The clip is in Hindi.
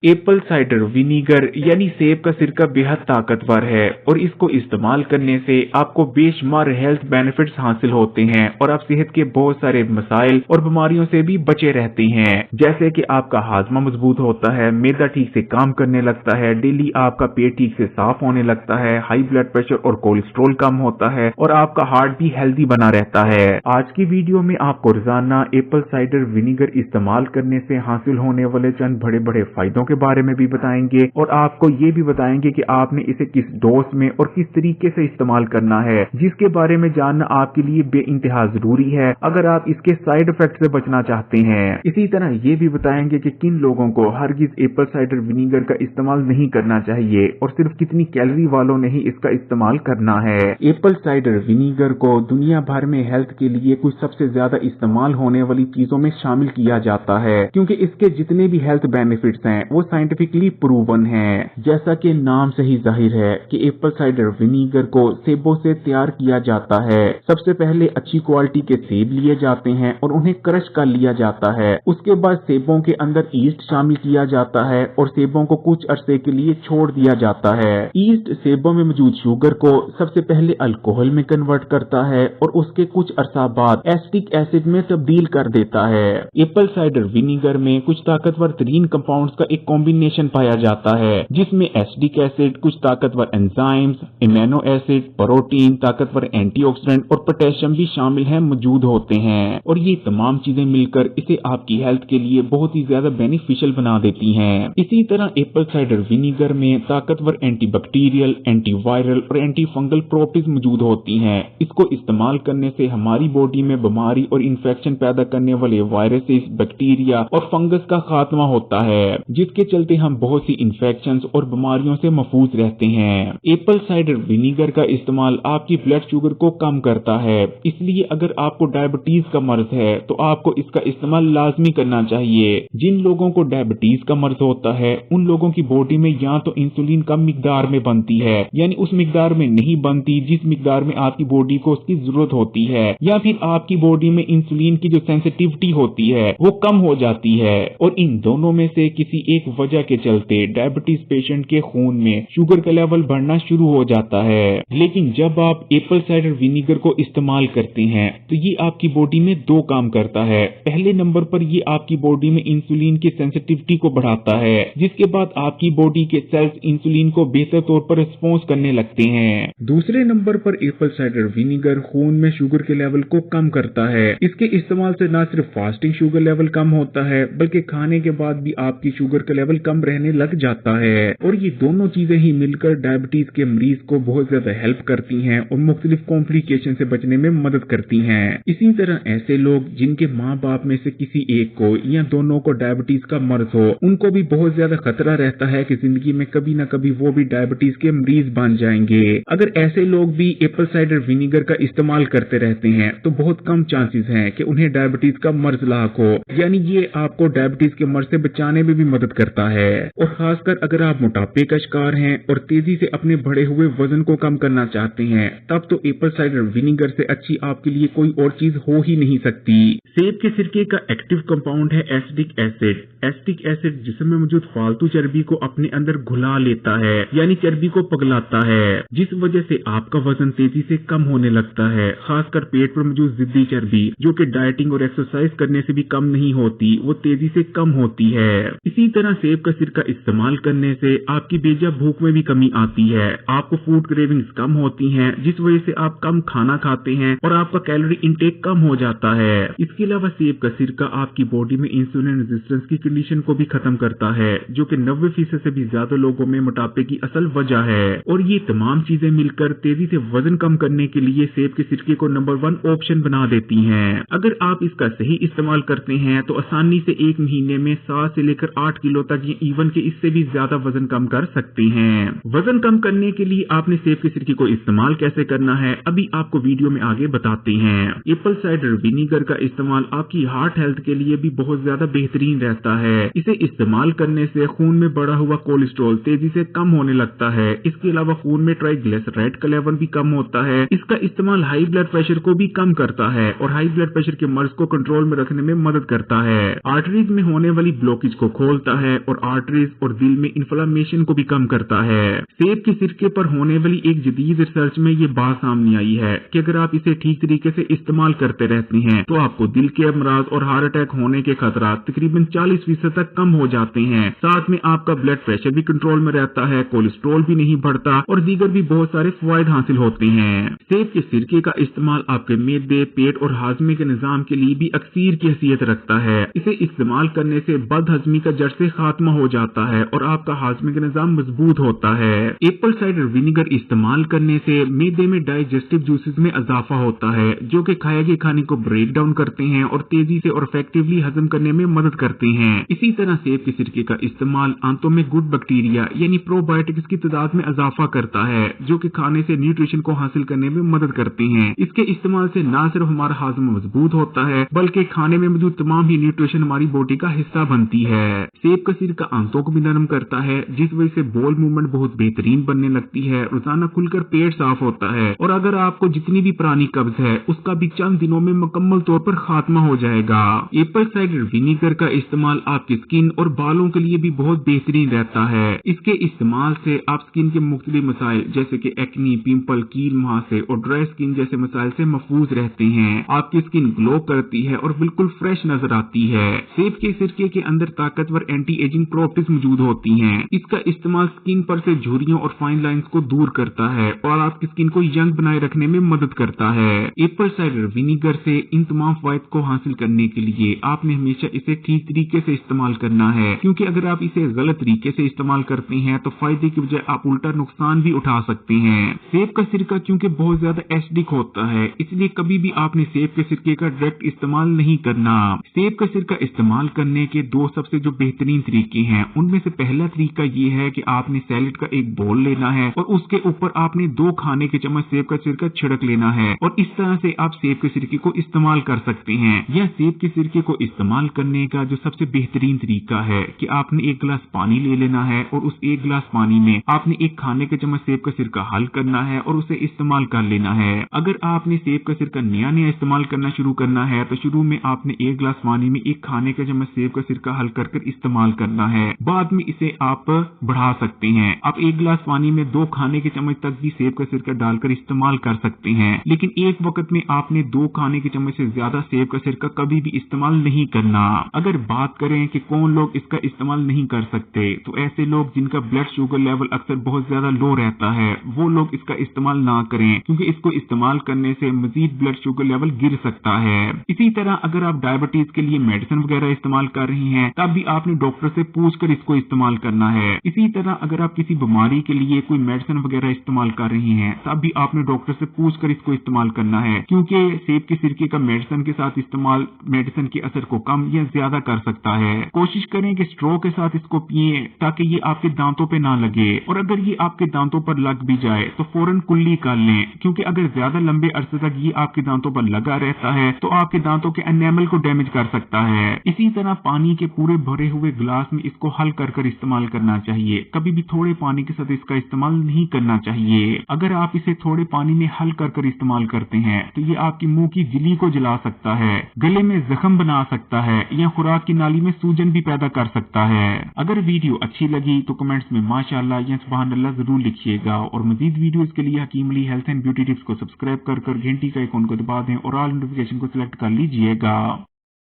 एप्पल साइडर विनीगर यानी सेब का सिरका बेहद ताकतवर है और इसको इस्तेमाल करने से आपको बेशुमार हेल्थ बेनिफिट्स हासिल होते हैं और आप सेहत के बहुत सारे मसाइल और बीमारियों से भी बचे रहते हैं। जैसे कि आपका हाजमा मजबूत होता है, मैदा ठीक से काम करने लगता है, डेली आपका पेट ठीक से साफ होने लगता है, हाई ब्लड प्रेशर और कोलेस्ट्रॉल कम होता है और आपका हार्ट भी हेल्दी बना रहता है। आज की वीडियो में आपको रोजाना एप्पल साइडर विनीगर इस्तेमाल करने से हासिल होने वाले चंद बड़े बड़े फायदों के बारे में भी बताएंगे और आपको ये भी बताएंगे कि आपने इसे किस डोज में और किस तरीके से इस्तेमाल करना है, जिसके बारे में जानना आपके लिए बेइंतहा जरूरी है अगर आप इसके साइड इफेक्ट से बचना चाहते हैं। इसी तरह ये भी बताएंगे कि किन लोगों को हरगिज एप्पल साइडर विनीगर का इस्तेमाल नहीं करना चाहिए और सिर्फ कितनी कैलोरी वालों ने ही इसका इस्तेमाल करना है। एप्पल साइडर विनीगर को दुनिया भर में हेल्थ के लिए कुछ सबसे ज्यादा इस्तेमाल होने वाली चीजों में शामिल किया जाता है, क्योंकि इसके जितने भी हेल्थ बेनिफिट्स हैं वो साइंटिफिकली प्रूवन है। जैसा कि नाम से ही जाहिर है कि एप्पल साइडर विनीगर को सेबों से तैयार किया जाता है। सबसे पहले अच्छी क्वालिटी के सेब लिए जाते हैं और उन्हें क्रश कर लिया जाता है। उसके बाद सेबों के अंदर ईस्ट शामिल किया जाता है और सेबों को कुछ अरसे के लिए छोड़ दिया जाता है। ईस्ट सेबों में मौजूद शुगर को सबसे पहले अल्कोहल में कन्वर्ट करता है और उसके कुछ अरसा बाद एसिटिक एसिड में तब्दील कर देता है। एप्पल साइडर विनीगर में कुछ ताकतवर तरीन कंपाउंड्स का एक कॉम्बिनेशन पाया जाता है, जिसमें एसिटिक एसिड, कुछ ताकतवर एंजाइम्स, इम्यूनो एसिड, प्रोटीन, ताकतवर एंटीऑक्सीडेंट और पोटेशियम भी शामिल हैं मौजूद होते हैं और ये तमाम चीजें मिलकर इसे आपकी हेल्थ के लिए बहुत ही ज्यादा बेनिफिशियल बना देती हैं। इसी तरह एप्पल साइडर विनीगर में ताकतवर एंटीबैक्टीरियल, एंटीवायरल और एंटी फंगल प्रॉपर्टीज मौजूद होती हैं। इसको इस्तेमाल करने से हमारी बॉडी में बीमारी और इन्फेक्शन पैदा करने वाले वायरसेस, बैक्टीरिया और फंगस का खात्मा होता है, जिसके चलते हम बहुत सी इन्फेक्शंस और बीमारियों से महफूज रहते हैं। एप्पल साइडर विनीगर का इस्तेमाल आपकी ब्लड शुगर को कम करता है, इसलिए अगर आपको डायबिटीज का मर्ज है तो आपको इसका इस्तेमाल लाजमी करना चाहिए। जिन लोगों को डायबिटीज का मर्ज होता है उन लोगों की बॉडी में या तो इंसुलिन कम मिकदार में बनती है, यानी उस मिकदार में नहीं बनती जिस मिकदार में आपकी बॉडी को उसकी जरूरत होती है, या फिर आपकी बॉडी में इंसुलिन की जो सेंसिटिविटी होती है वो कम हो जाती है और इन दोनों में से किसी एक वजह के चलते डायबिटीज पेशेंट के खून में शुगर का लेवल बढ़ना शुरू हो जाता है। लेकिन जब आप एप्पल साइडर विनीगर को इस्तेमाल करते हैं तो ये आपकी बॉडी में दो काम करता है। पहले नंबर पर ये आपकी बॉडी में इंसुलिन की सेंसिटिविटी को बढ़ाता है, जिसके बाद आपकी बॉडी के सेल्स इंसुलिन को बेहतर तौर पर रिस्पॉन्स करने लगते हैं। दूसरे नंबर पर एप्पल साइडर विनीगर खून में शुगर के लेवल को कम करता है। इसके इस्तेमाल से न सिर्फ फास्टिंग शुगर लेवल कम होता है बल्कि खाने के बाद भी आपकी शुगर का लेवल कम रहने लग जाता है और ये दोनों चीजें ही मिलकर डायबिटीज के मरीज को बहुत ज्यादा हेल्प करती हैं और मुख्तलिफ कॉम्प्लिकेशन से बचने में मदद करती हैं। इसी तरह ऐसे लोग जिनके माँ बाप में से किसी एक को या दोनों को डायबिटीज का मर्ज हो, उनको भी बहुत ज्यादा खतरा रहता है कि जिंदगी में कभी न कभी वो भी डायबिटीज के मरीज बन जाएंगे। अगर ऐसे लोग भी एप्पल साइडर विनीगर का इस्तेमाल करते रहते हैं तो बहुत कम चांसेस हैं कि उन्हें डायबिटीज का मर्ज लाक हो, यानी ये आपको डायबिटीज के मर्ज से बचाने में भी मदद करता है। और खासकर अगर आप मोटापे का शिकार हैं और तेजी से अपने बढ़े हुए वजन को कम करना चाहते हैं तब तो एप्पल साइडर विनीगर से अच्छी आपके लिए कोई और चीज हो ही नहीं सकती। सेब के सिरके का एक्टिव कंपाउंड है एसिटिक एसिड। एसिटिक एसिड जिस्म में मौजूद फालतू चर्बी को अपने अंदर घुला लेता है, यानी चर्बी को पगलाता है, जिस वजह से आपका वजन तेजी से कम होने लगता है। खासकर पेट पर मौजूद जिद्दी चर्बी जो कि डाइटिंग और एक्सरसाइज करने से भी कम नहीं होती, वो तेजी से कम होती है। इसी तरह सेब का सिरका इस्तेमाल करने से आपकी बेजा भूख में भी कमी आती है, आपको फूड क्रेविंग्स कम होती हैं, जिस वजह से आप कम खाना खाते हैं और आपका कैलोरी इंटेक कम हो जाता है। इसके अलावा सेब का सिरका आपकी बॉडी में इंसुलिन रेजिस्टेंस की कंडीशन को भी खत्म करता है, जो कि 90% से भी ज्यादा लोगों में मोटापे की असल वजह है। और ये तमाम चीजें मिलकर तेजी से वजन कम करने के लिए सेब के सिरके को नंबर 1 ऑप्शन बना देती हैं। अगर आप इसका सही इस्तेमाल करते हैं तो आसानी से एक महीने में 7 से लेकर 8 किलो तक या इवन के इससे भी ज्यादा वजन कम कर सकते हैं। वजन कम करने के लिए आपने सेब के सिरके को इस्तेमाल कैसे करना है अभी आपको वीडियो में आगे बताते हैं। एप्पल साइडर विनीगर का इस्तेमाल आपकी हार्ट हेल्थ के लिए भी बहुत ज्यादा बेहतरीन रहता है। इसे इस्तेमाल करने से खून में बढ़ा हुआ कोलेस्ट्रॉल तेजी से कम होने लगता है। इसके अलावा खून में ट्राइग्लिसराइड का लेवल भी कम होता है। इसका इस्तेमाल हाई ब्लड प्रेशर को भी कम करता है और हाई ब्लड प्रेशर के मर्ज को कंट्रोल में रखने में मदद करता है। आर्टरीज में होने वाली ब्लॉकेज को खोलता है और आर्टरीज और दिल में इन्फ्लेमेशन को भी कम करता है। सेब के सिरके पर होने वाली एक जदीद रिसर्च में ये बात सामने आई है कि अगर आप इसे ठीक तरीके से इस्तेमाल करते रहते हैं तो आपको दिल के अमराज और हार्ट अटैक होने के खतरा तकरीबन 40% तक कम हो जाते हैं। साथ में आपका ब्लड प्रेशर भी कंट्रोल में रहता है, कोलेस्ट्रॉल भी नहीं बढ़ता और दीगर भी बहुत सारे फायदे हासिल होते हैं। सेब के सिरके का इस्तेमाल आपके मैदे, पेट और हाजमे के निजाम के लिए भी अक्सीर की हैसियत रखता है। इसे इस्तेमाल करने से बदहजमी का जड़ से खात्मा हो जाता है और आपका हाजमे का निजाम मजबूत होता है। एप्पल साइडर विनेगर इस्तेमाल करने से मैदे में डाइजेस्टिव जूसेस में इजाफा होता है जो कि खाए गए खाने को ब्रेक डाउन करते हैं और तेजी से और इफेक्टिवली हजम करने में मदद करते हैं। इसी तरह सेब के सिरके का इस्तेमाल आंतों में गुड बैक्टीरिया यानी प्रोबायोटिक्स की तादाद में इजाफा करता है जो कि खाने से न्यूट्रिशन को हासिल करने में मदद करते हैं। इसके इस्तेमाल से न सिर्फ हमारा हाजमा मजबूत होता है बल्कि खाने में मौजूद तमाम ही न्यूट्रिशन हमारी बॉडी का हिस्सा बनती है। सेब का सिरका आंतों को भी नरम करता है जिस वजह से बॉल मूवमेंट बहुत बेहतरीन बनने लगती है। रोजाना खुलकर पेट साफ होता है और अगर आपको जितनी भी पुरानी कब्ज है उसका भी चंद दिनों में मुकम्मल तौर पर खात्मा हो जाएगा। एप्पल साइडर विनेगर का इस्तेमाल आपकी स्किन और बालों के लिए भी बहुत बेहतरीन रहता है। इसके इस्तेमाल से आप स्किन के मुख्तलिफ मसाइल जैसे कि एक्नी, पिंपल, कील मुहासे और ड्राई स्किन जैसे मसाइल से महफूज रहते हैं। आपकी स्किन ग्लो करती है और बिल्कुल फ्रेश नजर आती है। सेब के सिरके के अंदर ताकतवर एंटी एजिंग प्रॉपर्टीज मौजूद होती हैं। इसका इस्तेमाल स्किन पर से झुर्रियों और फाइन लाइंस को दूर करता है और आपकी स्किन को यंग बनाए रखने में मदद करता है। एप्पल साइडर विनेगर से इन तमाम फायदे को हासिल करने के लिए आपने हमेशा इसे ठीक तरीके से इस्तेमाल करना है क्योंकि अगर आप इसे गलत तरीके से इस्तेमाल करते हैं तो फायदे की बजाय आप उल्टा नुकसान भी उठा सकते हैं। सेब का सिरका क्योंकि बहुत ज्यादा एसिडिक होता है इसलिए कभी भी आपने सेब के सिरके का डायरेक्ट इस्तेमाल नहीं करना। सेब का सिरका इस्तेमाल करने के दो सबसे जो बेहतरीन तरीके हैं उनमें से पहला तरीका ये है कि आपने सैलेड का एक बोल लेना है और उसके ऊपर आपने 2 खाने के चम्मच सेब का सिरका छिड़क लेना है और इस तरह से आप सेब के सिरके को इस्तेमाल कर सकते हैं। यह सेब के सिरके को इस्तेमाल करने का जो सबसे बेहतरीन तरीका है कि आपने 1 गिलास पानी ले लेना है और उस 1 गिलास पानी में आपने 1 खाने के चम्मच सेब का सिरका हल करना है और उसे इस्तेमाल कर लेना है। अगर आपने सेब का सिरका नया इस्तेमाल करना शुरू करना है तो शुरू में आपने 1 गिलास पानी में 1 खाने का चम्मच सेब का सिरका हल कर इस्तेमाल करना है। बाद में इसे आप बढ़ा सकते हैं। आप 1 गिलास पानी में 2 खाने के चम्मच तक भी सेब का सिरका डालकर इस्तेमाल कर सकते हैं लेकिन एक वक्त में आपने 2 खाने के चम्मच से ज्यादा सेब का सिरका कभी भी इस्तेमाल नहीं करना। अगर बात करें कि कौन लोग इसका इस्तेमाल नहीं कर सकते तो ऐसे लोग जिनका ब्लड शुगर लेवल अक्सर बहुत ज्यादा लो रहता है वो लोग इसका इस्तेमाल ना करें क्योंकि इसको इस्तेमाल करने से मजीद ब्लड शुगर लेवल गिर सकता है। इसी तरह अगर आप डायबिटीज के लिए मेडिसिन वगैरह इस्तेमाल कर रही हैं तब भी आपने डॉक्टर से पूछकर इसको इस्तेमाल करना है। इसी तरह अगर आप किसी बीमारी के लिए कोई मेडिसिन वगैरह इस्तेमाल कर रही हैं तब भी आपने डॉक्टर से पूछकर इसको इस्तेमाल करना है क्योंकि सेब के सिरके का मेडिसिन के साथ इस्तेमाल मेडिसिन के असर को कम या ज्यादा कर सकता है। कोशिश करें कि स्ट्रॉ के साथ इसको पिए ताकि ये आपके दांतों पे ना लगे और अगर ये आपके दांतों पर लग भी जाए तो फौरन कुल्ली कर लें क्योंकि अगर ज्यादा लंबे अरसे तक ये आपके दांतों पर लगा रहता है तो आपके दांतों के एनेमल को डैमेज कर सकता है। इसी तरह पानी के पूरे भरे हुए गिलास में इसको हल कर इस्तेमाल करना चाहिए। कभी भी थोड़े पानी के साथ इसका इस्तेमाल नहीं करना चाहिए। अगर आप इसे थोड़े पानी में हल कर इस्तेमाल करते हैं तो ये आपकी मुंह की झिल्ली को जला सकता है, गले में जख्म बना सकता है या खुराक की नाली में सूजन भी पैदा कर सकता है। अगर वीडियो अच्छी लगी तो कमेंट्स में माशाअल्लाह या सुभान अल्लाह जरूर लिखिएगा और मजीद वीडियोस के लिए Hakim Ali health and beauty tips को सब्सक्राइब कर घंटी का आइकॉन को दबा दें और ऑल नोटिफिकेशन को सिलेक्ट कर लीजिएगा।